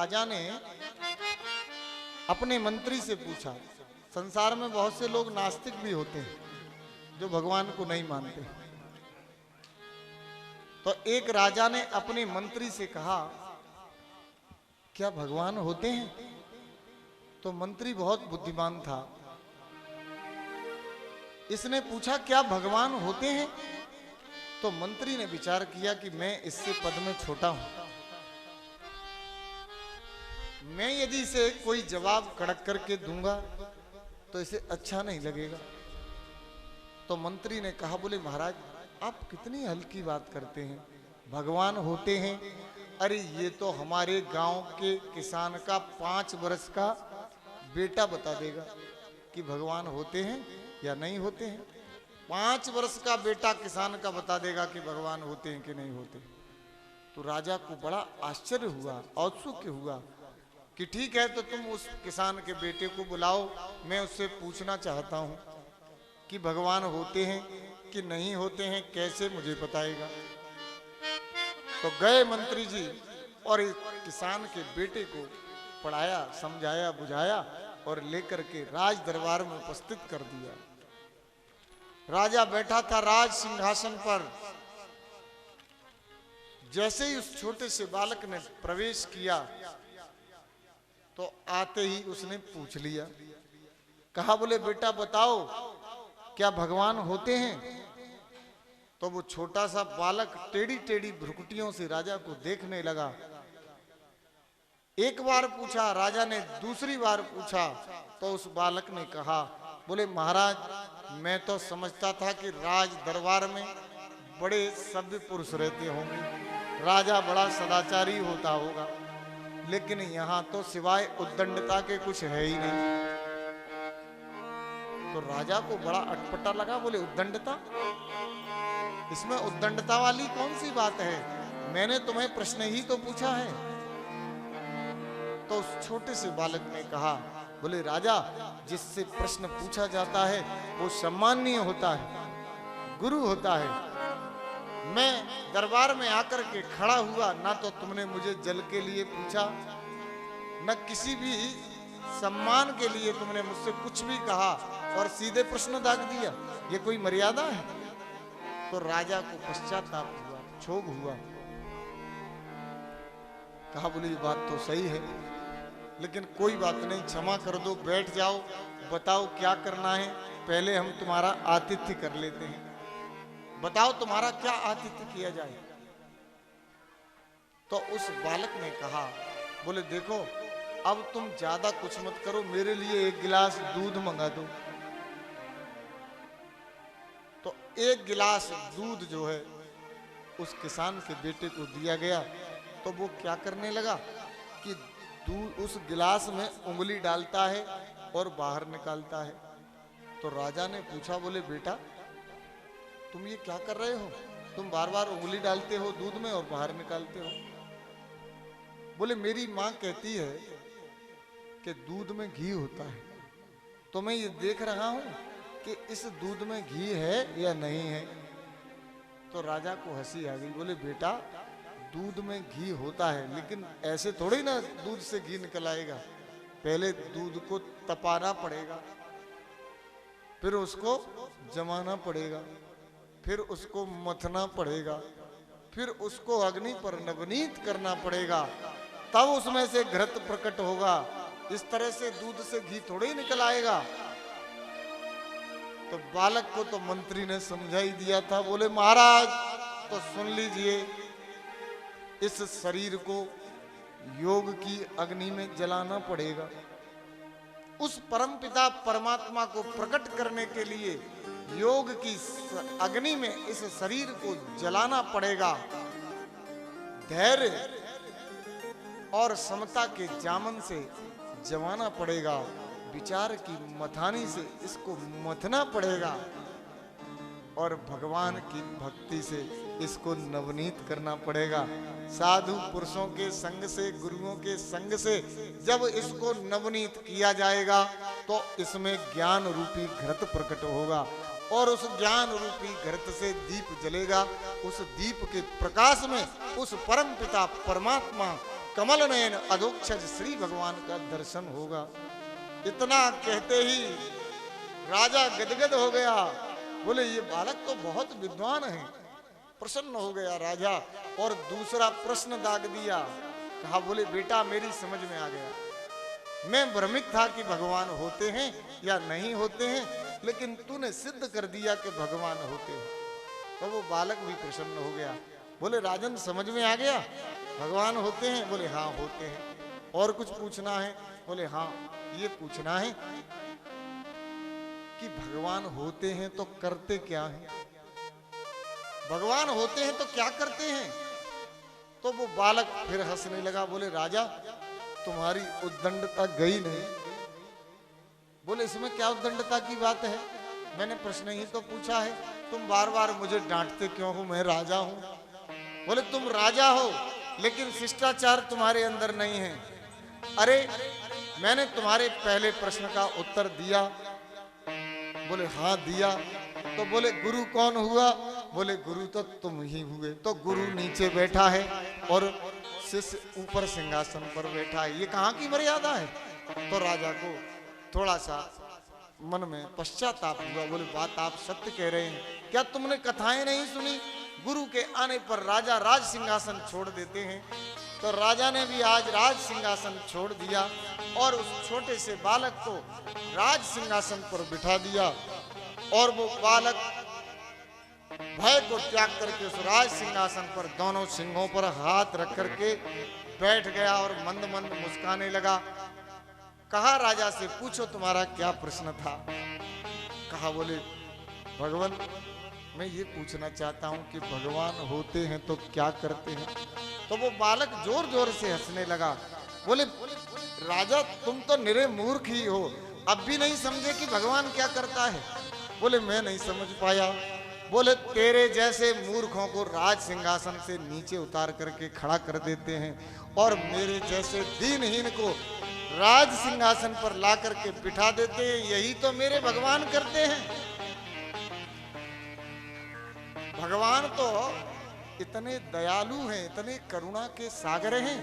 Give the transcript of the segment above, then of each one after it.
राजा ने अपने मंत्री से पूछा, संसार में बहुत से लोग नास्तिक भी होते हैं जो भगवान को नहीं मानते। तो एक राजा ने अपने मंत्री से कहा, क्या भगवान होते हैं? तो मंत्री बहुत बुद्धिमान था, इसने पूछा क्या भगवान होते हैं? तो मंत्री ने विचार किया कि मैं इससे पद में छोटा हूं, मैं यदि इसे कोई जवाब कड़क करके दूंगा तो इसे अच्छा नहीं लगेगा। तो मंत्री ने कहा, बोले महाराज आप कितनी हल्की बात करते हैं, भगवान होते हैं? अरे ये तो हमारे गांव के किसान का 5 वर्ष का बेटा बता देगा कि भगवान होते हैं या नहीं होते हैं। 5 वर्ष का बेटा किसान का बता देगा कि भगवान होते हैं कि नहीं होते। तो राजा को बड़ा आश्चर्य हुआ, औत्सुक्य हुआ कि ठीक है, तो तुम उस किसान के बेटे को बुलाओ, मैं उससे पूछना चाहता हूं कि भगवान होते हैं कि नहीं होते हैं, कैसे मुझे बताएगा। तो गए मंत्री जी और इस किसान के बेटे को पढ़ाया, समझाया, बुझाया और लेकर के राज दरबार में उपस्थित कर दिया। राजा बैठा था राज सिंहासन पर। जैसे ही उस छोटे से बालक ने प्रवेश किया तो आते ही उसने पूछ लिया, कहा, बोले बेटा बताओ क्या भगवान होते हैं? तो वो छोटा सा बालक टेढ़ी टेढ़ी भ्रुकुटियों से राजा को देखने लगा। एक बार पूछा, राजा ने दूसरी बार पूछा तो उस बालक ने कहा, बोले महाराज मैं तो समझता था कि राज दरबार में बड़े सभ्य पुरुष रहते होंगे, राजा बड़ा सदाचारी होता होगा, लेकिन यहाँ तो सिवाय उद्दंडता के कुछ है ही नहीं। तो राजा को बड़ा अटपटा लगा, बोले उद्दंडता? इसमें उद्दंडता वाली कौन सी बात है, मैंने तुम्हें प्रश्न ही तो पूछा है। तो उस छोटे से बालक ने कहा, बोले राजा जिससे प्रश्न पूछा जाता है वो सम्माननीय होता है, गुरु होता है। मैं दरबार में आकर के खड़ा हुआ, ना तो तुमने मुझे जल के लिए पूछा, न किसी भी सम्मान के लिए तुमने मुझसे कुछ भी कहा और सीधे प्रश्न दाग दिया, ये कोई मर्यादा है? तो राजा को पश्चाताप हुआ, क्षोभ हुआ, कहा, बोले ये बात तो सही है, लेकिन कोई बात नहीं, क्षमा कर दो, बैठ जाओ, बताओ क्या करना है, पहले हम तुम्हारा आतिथ्य कर लेते हैं, बताओ तुम्हारा क्या आतिथ्य किया जाए। तो उस बालक ने कहा, बोले देखो अब तुम ज्यादा कुछ मत करो, मेरे लिए 1 गिलास दूध मंगा दो। तो 1 गिलास दूध जो है उस किसान के बेटे को दिया गया। तो वो क्या करने लगा कि दूध उस गिलास में उंगली डालता है और बाहर निकालता है। तो राजा ने पूछा, बोले बेटा तुम ये क्या कर रहे हो, तुम बार बार उंगली डालते हो दूध में और बाहर निकालते हो। बोले मेरी माँ कहती है कि दूध में घी होता है, तो मैं ये देख रहा हूं कि इस दूध में घी है या नहीं है। तो राजा को हंसी आ गई, बोले बेटा दूध में घी होता है, लेकिन ऐसे थोड़ी ना दूध से घी निकल आएगा, पहले दूध को तपाना पड़ेगा, फिर उसको जमाना पड़ेगा, फिर उसको मथना पड़ेगा, फिर उसको अग्नि पर नवनीत करना पड़ेगा, तब उसमें से घृत प्रकट होगा। इस तरह से दूध से घी थोड़े ही निकल आएगा। तो बालक को तो मंत्री ने समझा ही दिया था। बोले महाराज तो सुन लीजिए, इस शरीर को योग की अग्नि में जलाना पड़ेगा। उस परमपिता परमात्मा को प्रकट करने के लिए योग की अग्नि में इस शरीर को जलाना पड़ेगा। धैर्य और समता के जामन से जमाना पड़ेगा, विचार की मथानी से इसको मथना पड़ेगा, और भगवान की भक्ति से इसको नवनीत करना पड़ेगा। साधु पुरुषों के संग से, गुरुओं के संग से जब इसको नवनीत किया जाएगा तो इसमें ज्ञान रूपी घृत प्रकट होगा, और उस ज्ञान रूपी घृत से दीप जलेगा। उस दीप के प्रकाश में उस परम पिता परमात्मा कमल नयन अधोक्षज श्री भगवान का दर्शन होगा। इतना कहते ही राजा गदगद हो गया। बोले ये बालक तो बहुत विद्वान है। प्रसन्न हो गया राजा और दूसरा प्रश्न दाग दिया। कहा बोले बेटा मेरी समझ में आ गया, मैं भ्रमित था कि भगवान होते हैं या नहीं होते हैं, लेकिन तूने सिद्ध कर दिया कि भगवान होते हैं। तो वो बालक भी प्रसन्न हो गया। बोले राजन समझ में आ गया, भगवान होते हैं? बोले हाँ होते हैं। और कुछ पूछना है? बोले हाँ ये पूछना है कि भगवान होते हैं तो करते क्या हैं? भगवान होते हैं तो क्या करते हैं? तो वो बालक फिर हंसने लगा। बोले राजा तुम्हारी उद्दंडता गई नहीं। बोले इसमें क्या उद्दंडता की बात है, मैंने प्रश्न ही तो पूछा है, तुम बार बार मुझे डांटते क्यों हो? मैं राजा हूं। बोले तुम राजा हो लेकिन शिष्टाचार तुम्हारे अंदर नहीं है। अरे मैंने तुम्हारे पहले प्रश्न का उत्तर दिया। बोले हाँ दिया। तो बोले गुरु कौन हुआ? बोले गुरु तो तुम ही हुए। तो गुरु नीचे बैठा है और शिष्य ऊपर सिंहासन पर बैठा है, ये कहाँ की मर्यादा है? तो राजा को थोड़ा सा मन में पश्चाताप हुआ। बोले बात आप सत्य कह रहे हैं, क्या तुमने कथाएं नहीं सुनी? गुरु के आने पर राजा राज सिंहासन छोड़ देते हैं। तो राजा ने भी आज राज सिंहासन छोड़ दिया और उस छोटे से बालक को राज सिंहासन पर बिठा दिया। और वो बालक भय को त्याग करके उस राज सिंहासन पर दोनों सिंहों पर हाथ रख करके बैठ गया और मंद मंद मुस्काने लगा। कहा राजा से पूछो तुम्हारा क्या प्रश्न था? कहा बोले भगवान मैं ये पूछना चाहता हूं कि भगवान होते हैं तो क्या करते हैं? तो वो बालक जोर जोर से हंसने लगा। बोले राजा तुम तो निरे मूर्ख ही हो, अब भी नहीं समझे कि भगवान क्या करता है? बोले मैं नहीं समझ पाया। बोले तेरे जैसे मूर्खों को राज सिंहासन से नीचे उतार करके खड़ा कर देते हैं और मेरे जैसे दीनहीन को राज सिंहासन पर ला करके बिठा देते हैं, यही तो मेरे भगवान करते हैं। भगवान तो इतने दयालु हैं, इतने करुणा के सागर हैं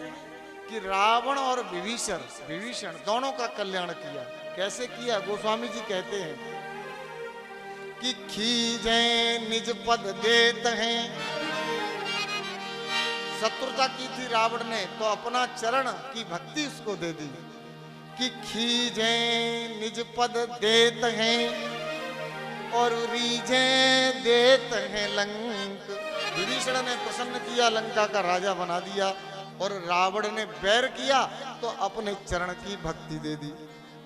कि रावण और विभीषण दोनों का कल्याण किया। कैसे किया? गोस्वामी जी कहते हैं कि खीजे निज पद देत हैं। शत्रुता की थी रावण ने तो अपना चरण की भक्ति उसको दे दी कि खीजे निज पद देत हैं और रीजे देत हैं लंक। विभीषण ने प्रसन्न किया, लंका का राजा बना दिया, और रावण ने बैर किया तो अपने चरण की भक्ति दे दी।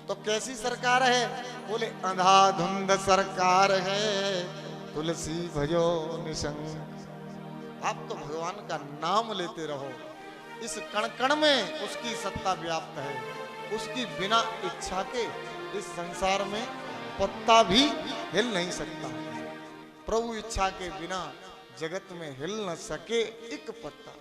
तो कैसी सरकार है? बोले अंधाधुंध सरकार है, तुलसी भजो निसंग। आप तो भगवान का नाम लेते रहो, इस कण कण में उसकी सत्ता व्याप्त है। उसकी बिना इच्छा के इस संसार में पत्ता भी हिल नहीं सकता। प्रभु इच्छा के बिना जगत में हिल न सके एक पत्ता।